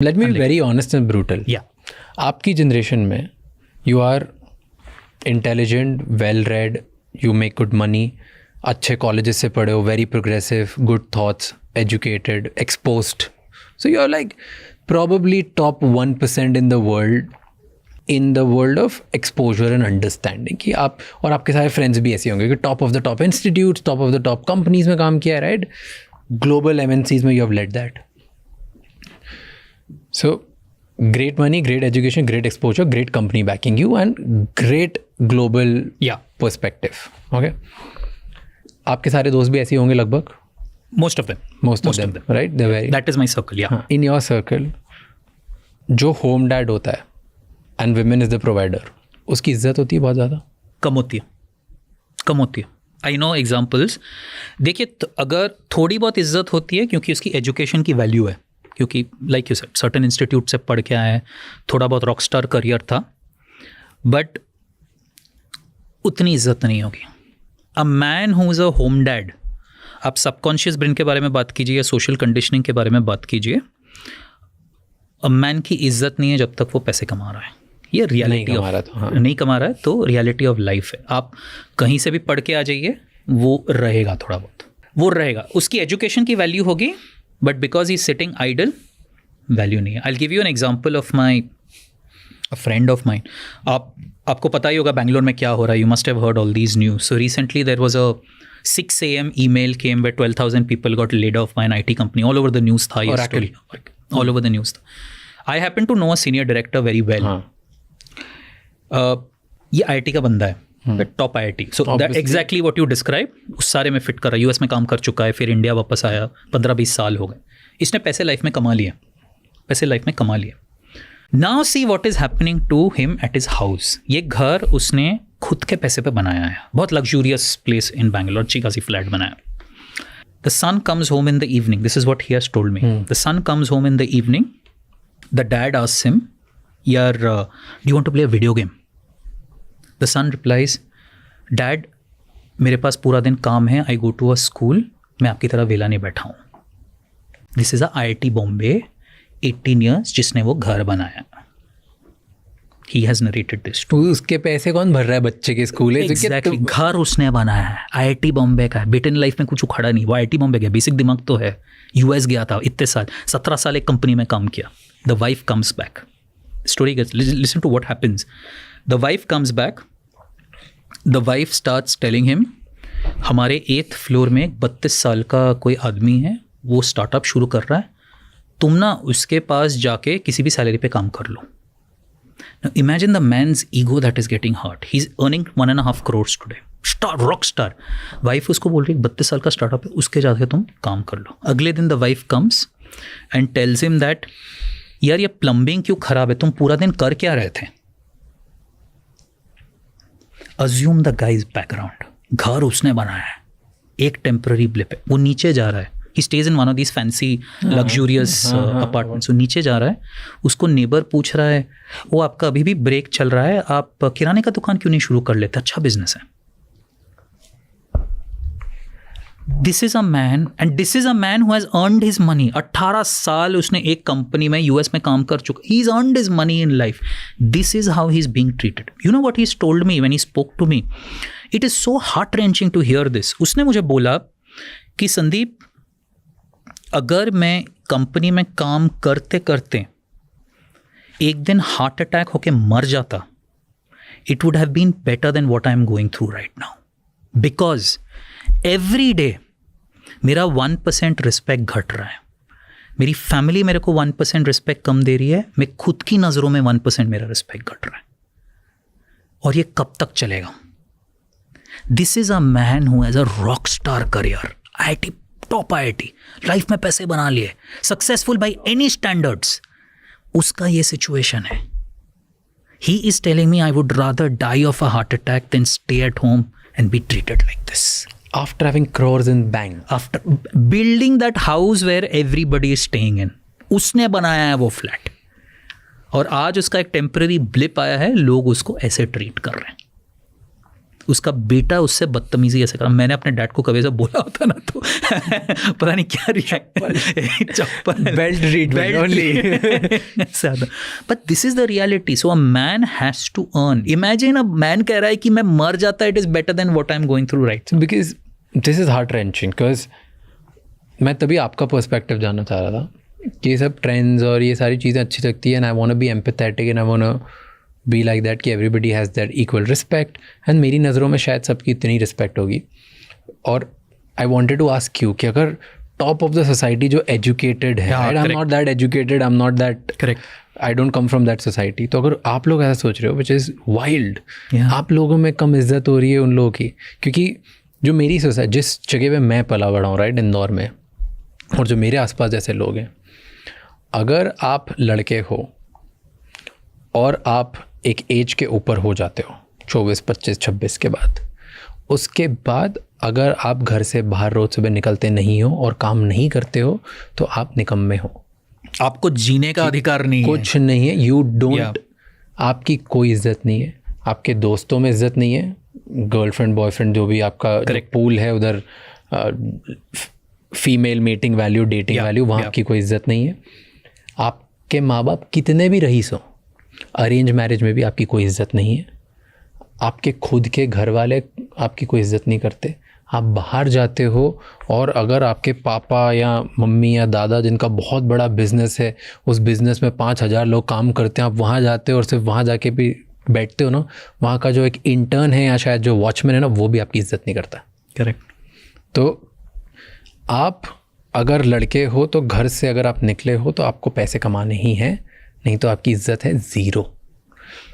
Late me be very honest and brutal. या आपकी generation में you are intelligent, well read, you make good money, अच्छे colleges से पढ़े हो, very progressive, good thoughts, educated, exposed. So you are like probably top 1% in the world of exposure and understanding. कि आप और आपके सारे फ्रेंड्स भी ऐसे होंगे कि top of the top institute, top of the top companies में काम किया है, राइट? ग्लोबल MNCs में you have led that. So great money, great education, great exposure, great company backing you and great global perspective. Okay, आपके सारे दोस्त भी ऐसे होंगे लगभग. Most of them, right? They're very. That is my circle. Yeah. In your circle, जो home dad होता है and women is the provider, उसकी इज्जत होती है बहुत ज़्यादा. कम होती है. I know examples. देखिए, अगर थोड़ी बहुत इज्जत होती है क्योंकि उसकी एजुकेशन की वैल्यू है, क्योंकि like you said, certain institute से पढ़ के आए हैं, थोड़ा बहुत रॉक स्टार करियर था, बट उतनी इज्जत नहीं होगी. A man who is a home dad, आप सबकॉन्शियस ब्रेन के बारे में बात कीजिए या सोशल कंडीशनिंग के बारे में बात कीजिए, अ मैन की इज्जत नहीं है जब तक वो पैसे कमा रहा है. ये रियलिटी नहीं कमा रहा है तो रियलिटी ऑफ लाइफ है. आप कहीं से भी पढ़ के आ जाइए, वो रहेगा, थोड़ा बहुत वो रहेगा. उसकी एजुकेशन की वैल्यू होगी, but because he is sitting idle, value नहीं है. I will give you an example of my friend of mine. आपको पता ही होगा बैंगलोर में क्या हो रहा है. You must have heard all these news. So recently there was a 6 a.m. email came where 12,000 people got laid off by an IT company. All over the news tha ye story. All over the news tha. I happen to know a senior director very well. ये IT का बंदा है, top IIT. So that exactly what you describe, उस सारे में fit कर रहा है. US में काम कर चुका है, फिर इंडिया वापस आया, 15-20 साल हो गए. इसने पैसे लाइफ में कमा लिए. Now see what is happening to him at his house. ये घर उसने खुद के पैसे पे बनाया है. बहुत लग्जूरियस प्लेस इन बैंगलोर, अच्छी खासी फ्लैट बनाया. The son comes home in the evening. This is what he has told me. The son comes home in the evening. The dad asks him, "Yaar, do you want to play a video game?" The son replies, "Dad, मेरे पास पूरा दिन काम है. I go to a school. मैं आपकी तरह वेला नहीं बैठा हूँ." This is a IIT Bombay, 18 years, जिसने वो घर बनाया. He has narrated this. तो उसके पैसे कौन भर रहा है बच्चे के स्कूल है? Exactly. घर उसने बनाया है. IIT बॉम्बे का है. बेटे ने लाइफ में कुछ उखाड़ा नहीं. वो IIT बॉम्बे गया. बेसिक दिमाग तो है. US गया था इतने साल, 17 साल एक कंपनी में काम किया. The wife comes back. Story gets, listen to what happens. The wife comes back. The wife starts telling him, हमारे 8th फ्लोर में 32 साल का कोई आदमी है, वो स्टार्टअप शुरू कर रहा है. तुम ना उसके पास जाके किसी भी सैलरी पे काम कर लो. Now imagine the man's ego that is getting hurt. He's earning 1.5 crores today. Rock star. Wife उसको बोल रही है 32 साल का स्टार्टअप है, उसके जाके तुम काम कर लो. अगले दिन the wife comes and tells him that यार ये प्लम्बिंग क्यों खराब है, तुम पूरा दिन कर क्या रहे थे. Assume the guy's background. घर उसने बनाया है, एक टेम्पररी ब्लिप है, वो नीचे जा रहा है. He stays in one of these fancy luxurious apartments. वो नीचे जा रहा है, उसको नेबर पूछ रहा है, वो आपका अभी भी ब्रेक चल रहा है, आप किराने का दुकान क्यों नहीं शुरू कर लेते, अच्छा बिजनेस है. This is a man, and this is a man who has earned his money. 18 साल उसने एक कंपनी में US में काम कर चुका. He's earned his money in life. This is how he's being treated. You know what he's told me when he spoke to me? It is so heart-wrenching to hear this. उसने मुझे बोला कि संदीप, अगर मैं कंपनी में काम करते करते एक दिन हार्ट अटैक होके मर जाता, it would have been better than what I am going through right now. Because every day मेरा 1% रिस्पेक्ट घट रहा है. मेरी फैमिली मेरे को 1% रिस्पेक्ट कम दे रही है. मैं खुद की नज़रों में 1% मेरा रिस्पेक्ट घट रहा है. और ये कब तक चलेगा? This is a man who has a rock star career, IIT, top IIT, life में पैसे बना लिए, सक्सेसफुल बाय एनी स्टैंडर्ड्स. उसका ये सिचुएशन है. He is telling me I would rather die of a heart attack than stay at home and be treated like this. After having crores in bank. After building that house where everybody is staying in. उसने बनाया है वो flat, और आज उसका एक temporary blip आया है, लोग उसको ऐसे ट्रीट कर रहे हैं. उसका बेटा उससे बदतमीजी ऐसे करा। मैंने अपने डैड को कभी ऐसा बोला होता ना तो पता नहीं क्या रिएक्ट, चप्पल belt treatment only. But this is the reality. So a man has to earn. Imagine a man कह रहा है कि मैं मर जाता, it is better than what I am going through right. Because this is heart wrenching. Because मैं तभी आपका पर्सपेक्टिव जानना चाह रहा था कि ये सब ट्रेंड्स और ये सारी चीज़ें अच्छी लगती है, and I want to be empathetic and I want to be like that कि everybody has that equal respect. And मेरी नज़रों में शायद सबकी इतनी रिस्पेक्ट होगी. और I wanted to ask you कि अगर टॉप ऑफ द सोसाइटी जो एजुकेटेड है, I am not that educated, I am not that, correct, I don't come from that society, तो अगर आप लोग ऐसा सोच रहे हो विच इज़ वाइल्ड, आप लोगों में कम इज्जत हो रही है उन लोगों की. क्योंकि जो मेरी सोसाइटी, जिस जगह पे मैं पला बड़ा हूँ राइट, इंदौर में, और जो मेरे आसपास जैसे लोग हैं, अगर आप लड़के हो और आप एक एज के ऊपर हो जाते हो 24, 25, 26 के बाद, उसके बाद अगर आप घर से बाहर रोज सुबह निकलते नहीं हो और काम नहीं करते हो तो आप निकम्मे हो. आपको जीने का अधिकार नहीं है, कुछ नहीं है. यू डोंट, आपकी कोई इज्जत नहीं है, आपके दोस्तों में इज्जत नहीं है, गर्लफ्रेंड बॉयफ्रेंड जो भी आपका पूल है उधर, female mating value, dating value, वहाँ आपकी कोई इज्जत नहीं है. आपके माँ बाप कितने भी रईस हो, अरेंज मैरिज में भी आपकी कोई इज्जत नहीं है. आपके खुद के घर वाले आपकी कोई इज्जत नहीं करते. आप बाहर जाते हो और अगर आपके पापा या मम्मी या दादा जिनका बहुत बड़ा बिजनेस है, उस बिज़नेस में 5,000 लोग काम करते हैं, आप वहाँ जाते हो और सिर्फ वहाँ जाके भी बैठते हो ना, वहाँ का जो एक इंटर्न है या शायद जो वॉचमैन है ना, वो भी आपकी इज्जत नहीं करता. करेक्ट. तो आप अगर लड़के हो तो घर से अगर आप निकले हो तो आपको पैसे कमाने ही हैं, नहीं तो आपकी इज्जत है ज़ीरो.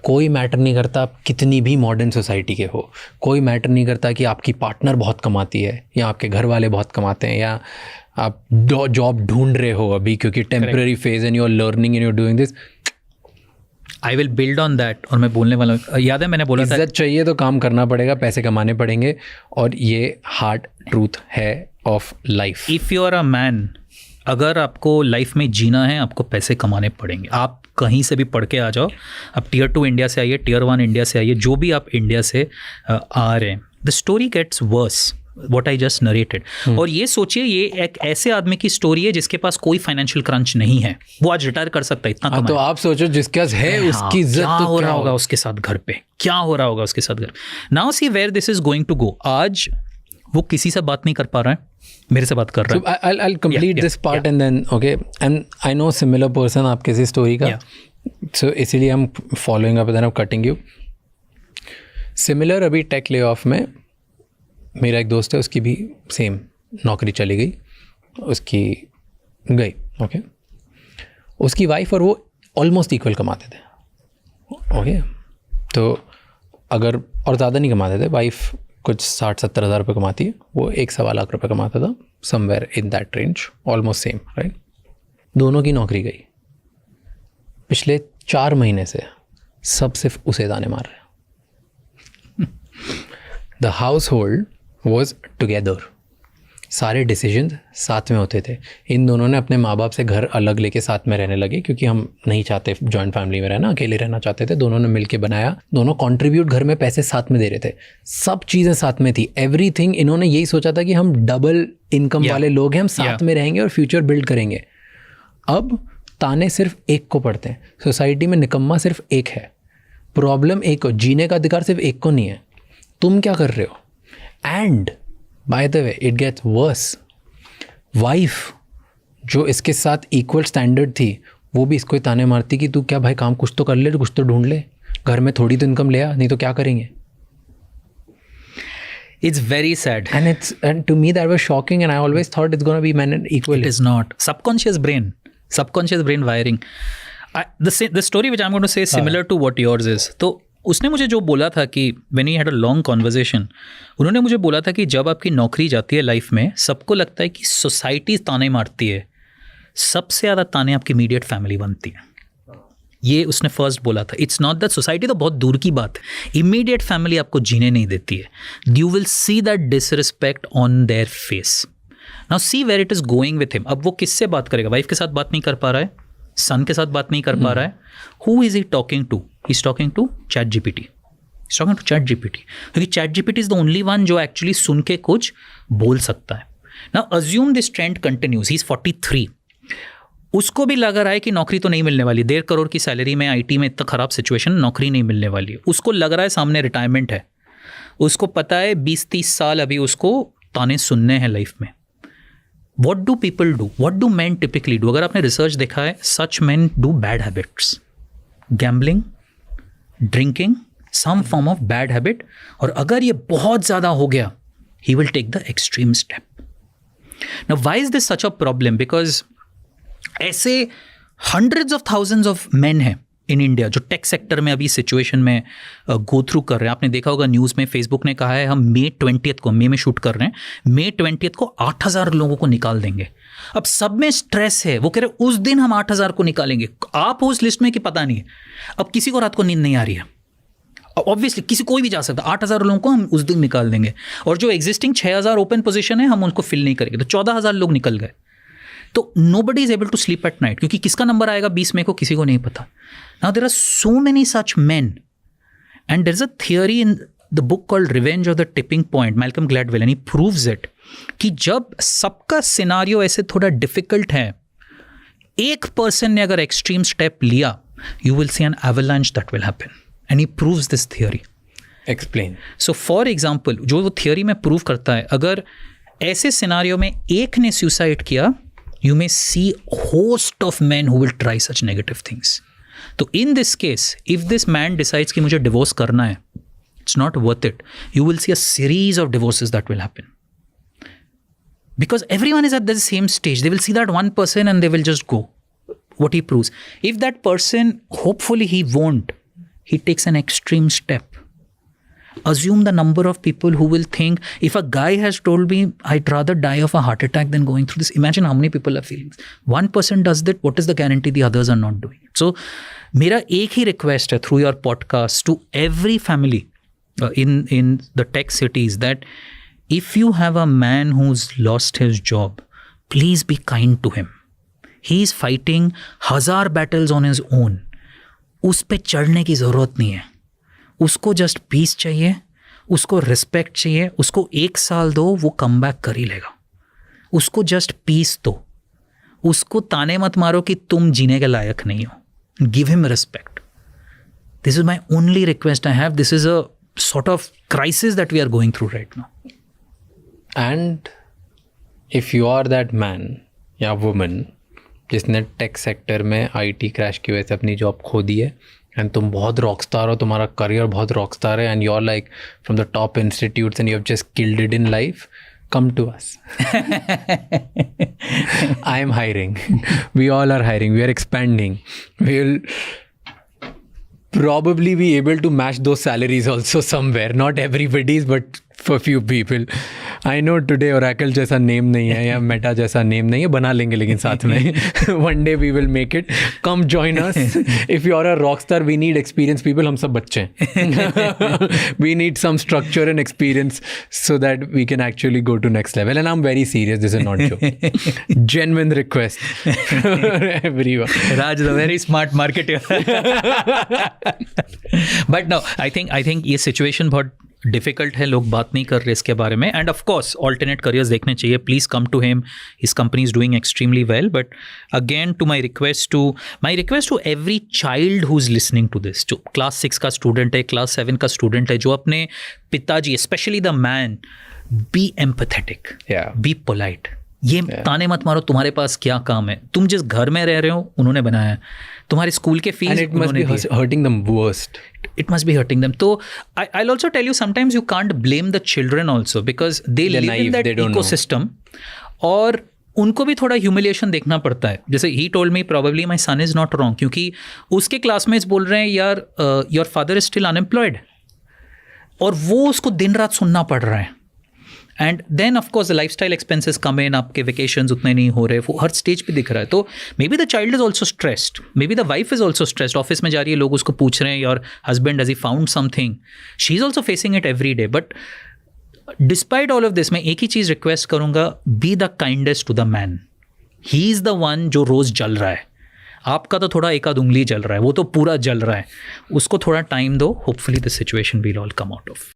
कोई मैटर नहीं करता आप कितनी भी मॉडर्न सोसाइटी के हो, कोई मैटर नहीं करता कि आपकी पार्टनर बहुत कमाती है या आपके घर वाले बहुत कमाते हैं या आप जॉब ढूंढ रहे हो अभी क्योंकि temporary phase and you are learning and you are doing this. I will build on that. और मैं बोलने वाला हूँ, याद है मैंने बोला था, इज्जत चाहिए तो काम करना पड़ेगा, पैसे कमाने पड़ेंगे, और ये हार्ड ट्रूथ है of life. If you are a man, अगर आपको लाइफ में जीना है आपको पैसे कमाने पड़ेंगे. आप कहीं से भी पढ़ के आ जाओ, आप टियर 2 इंडिया से आइए, टियर 1 इंडिया से आइए, जो भी आप इंडिया से आ रहे हैं, the story gets worse what I just narrated. और ये सोचिए, ये एक ऐसे आदमी की स्टोरी है जिसके पास कोई फाइनेंशियल क्रंच नहीं है, वो आज रिटायर कर सकता है, इतना कमाया. तो आप सोचो जिसके पास है उसकी इज्जत क्या तो हो रहा होगा उसके साथ घर पे, क्या हो रहा होगा उसके साथ घर. Now see where this is going to go. आज वो किसी से बात नहीं कर पा रहा है, मेरे से बात कर रहा है. So I'll complete this part and then okay, and I know similar person आपके इसी स्टोरी का, so इसीलिए हम following up and then I'm cutting you. Similar अभी टेक ले ऑफ में मेरा एक दोस्त है, उसकी भी सेम नौकरी चली गई, उसकी गई. ओके, उसकी वाइफ और वो ऑलमोस्ट इक्वल कमाते थे. ओके, तो अगर और ज़्यादा नहीं कमाते थे, वाइफ कुछ 60-70 हज़ार रुपये कमाती है, वो 1-1.25 लाख रुपये कमाता था, somewhere in that range, almost same right. दोनों की नौकरी गई. पिछले 4 महीने से सब सिर्फ उसे ताने मार रहे हैं. The house hold was together, सारे डिसीजन साथ में होते थे. इन दोनों ने अपने माँ बाप से घर अलग लेके साथ में रहने लगे क्योंकि हम नहीं चाहते जॉइंट फैमिली में रहना, अकेले रहना चाहते थे. दोनों ने मिलके बनाया, दोनों कंट्रीब्यूट घर में पैसे साथ में दे रहे थे, सब चीज़ें साथ में थी, एवरीथिंग. इन्होंने यही सोचा था कि हम डबल इनकम वाले लोग हैं, हम साथ में रहेंगे और फ्यूचर बिल्ड करेंगे. अब ताने सिर्फ एक को पड़ते हैं. सोसाइटी में निकम्मा सिर्फ एक है, प्रॉब्लम एक को, जीने का अधिकार सिर्फ एक को नहीं है. तुम क्या कर रहे हो? And by the way it gets worse. Wife जो इसके साथ इक्वल स्टैंडर्ड थी, वो भी इसको ताने मारती कि तू क्या भाई काम कुछ तो कर ले, कुछ तो ढूंढ ले, घर में थोड़ी तो इनकम ले आ, नहीं तो क्या करेंगे. It's very sad. And to me that was shocking, and I always thought it's going to be men equal. It is not. Subconscious brain wiring. The story which I'm going to say is similar to what yours is. तो उसने मुझे जो बोला था कि when we had a long conversation, उन्होंने मुझे बोला था कि जब आपकी नौकरी जाती है लाइफ में, सबको लगता है कि सोसाइटी ताने मारती है, सबसे ज़्यादा ताने आपकी इमीडिएट फैमिली बनती है. ये उसने फर्स्ट बोला था. इट्स नॉट दैट सोसाइटी तो बहुत दूर की बात है, इमीडिएट फैमिली आपको जीने नहीं देती है. You will see that disrespect on their face. Now see where it is going with him. अब वो किससे बात करेगा? वाइफ के साथ बात नहीं कर पा रहा है, सन के साथ बात नहीं कर पा रहा है. Who is he talking to? He is talking to ChatGPT. He's talking to ChatGPT. क्योंकि ChatGPT is the only one जो actually सुन के कुछ बोल सकता है. Now assume this trend continues. He's 43. उसको भी लग रहा है कि नौकरी तो नहीं मिलने वाली. 1.5 करोड़ की सैलरी में IT में इतना खराब सिचुएशन, नौकरी नहीं मिलने वाली. उसको लग रहा है सामने रिटायरमेंट है. उसको पता है 20-30 साल अभी उसको ताने सुनने हैं लाइफ में. What do people do? What do men typically do? अगर आपने रिसर्च देखा है, such men do bad habits. Gambling, drinking, some form of bad habit. और अगर ये बहुत ज़्यादा हो गया, he will take the extreme step. Now, why is this such a problem? Because ऐसे hundreds of thousands of men हैं in India जो टेक सेक्टर में अभी सिचुएशन में गो थ्रू कर रहे हैं. आपने देखा होगा न्यूज़ में, फेसबुक ने कहा है हम मई 20 को, मई में शूट कर रहे हैं, मई 20 को 8,000 लोगों को निकाल देंगे. अब सब में स्ट्रेस है, वो कह रहे उस दिन हम 8,000 को निकालेंगे. आप हो उस लिस्ट में कि पता नहीं है. अब किसी को रात को नींद नहीं आ रही है, ऑब्वियसली किसी कोई भी जा सकता है. 8,000 लोगों को हम उस दिन निकाल देंगे, और जो एग्जिस्टिंग 6,000 ओपन पोजीशन है हम उनको फिल नहीं करेंगे. तो 14,000 लोग निकल गए. तो nobody is able to sleep at night, क्योंकि किसका नंबर आएगा 20 मई को किसी को नहीं पता. Now there are so many such men, and there's a theory in the book called Revenge of the Tipping Point, Malcolm Gladwell, and he proves it, कि जब सबका सिनारियो ऐसे थोड़ा डिफिकल्ट है, एक पर्सन ने अगर एक्सट्रीम स्टेप लिया, you will see an avalanche that will happen, and he proves this theory. Explain. So for example, जो वो थियोरी में प्रूव करता है, अगर ऐसे सिनारियो में एक ने सुसाइड किया, you may see host of men who will try such negative things. So in this case, if this man decides कि मुझे divorce करना है, it's not worth it. You will see a series of divorces that will happen. Because everyone is at the same stage. They will see that one person and they will just go. What he proves. If that person, hopefully he won't, he takes an extreme step. Assume the number of people who will think, if a guy has told me I'd rather die of a heart attack than going through this, imagine how many people are feeling. One person does that, what is the guarantee the others are not doing it? So मेरा एक ही request है through your podcast to every family in the tech cities, that if you have a man who's lost his job, please be kind to him. He is fighting 1,000 battles on his own. उस पे चढ़ने की ज़रूरत नहीं है. उसको just piece चाहिए, उसको रिस्पेक्ट चाहिए, उसको 1 साल दो, वो कम बैक कर ही लेगा. उसको जस्ट पीस दो, उसको ताने मत मारो कि तुम जीने के लायक नहीं हो. Give him respect. This is my only request I have. This is a sort of crisis that we are going through right now. And if you are that man या वुमन जिसने टेक सेक्टर में IT crash की वजह से अपनी job खो दी है, and तुम बहुत रॉकस्टार हो, तुम्हारा करियर बहुत रॉकस्टार है, and you are like from the top institutes and you have just killed it in life, come to us. I am hiring. We all are hiring. We are expanding. We will probably be able to match those salaries also somewhere. Not everybody's, but for few people. I know today Oracle जैसा name नहीं है या Meta जैसा name नहीं है, बना लेंगे लेकिन साथ में. One day we will make it. Come join us. If you are a rock star, we need experienced people. हम सब बच्चे हैं. We need some structure and experience so that we can actually go to next level. And I'm very serious. This is not joke. Genuine request for everyone. Raj is a very smart marketer. But no, I think ये situation बहुत difficult है, लोग बात नहीं कर रहे इसके बारे में. And of course alternate careers देखने चाहिए. Please come to him, his company is doing extremely well. But again my request to every child who is listening to this, जो क्लास 6 का स्टूडेंट है, क्लास 7 का स्टूडेंट है, जो अपने पिताजी, specially the man, be empathetic, be polite. ये ताने मत मारो, तुम्हारे पास क्या काम है, तुम जिस घर में रह रहे हो उन्होंने बनाया, तुम्हारे स्कूल के फीस उन्होंने दी. hurting them worst. It must be hurting them. So I'll also tell you, sometimes you can't blame the children also, because they live in that ecosystem. और उनको भी थोड़ा ह्यूमिलिएशन देखना पड़ता है. जैसे he told me probably my son is not wrong, क्योंकि उसके क्लासमेट्स बोल रहे हैं यार your father is still unemployed, और वो उसको दिन रात सुनना पड़ रहा है. And then of course the lifestyle expenses come in, आपके वेकेशंस उतने नहीं हो रहे, वो हर स्टेज पे दिख रहा है. तो maybe the child is also stressed, maybe the wife is also stressed. Office में जा रही है, लोग उसको पूछ रहे हैं your husband has he found something, she is also facing it every day. But despite all of this, मैं एक ही चीज़ रिक्वेस्ट करूंगा, be the kindest to the man. He is the one जो रोज़ जल रहा है. आपका तो थोड़ा एक आध उंगली जल रहा है, वो तो पूरा जल रहा है, उसको थोड़ा टाइम दो, hopefully the situation will all come out of.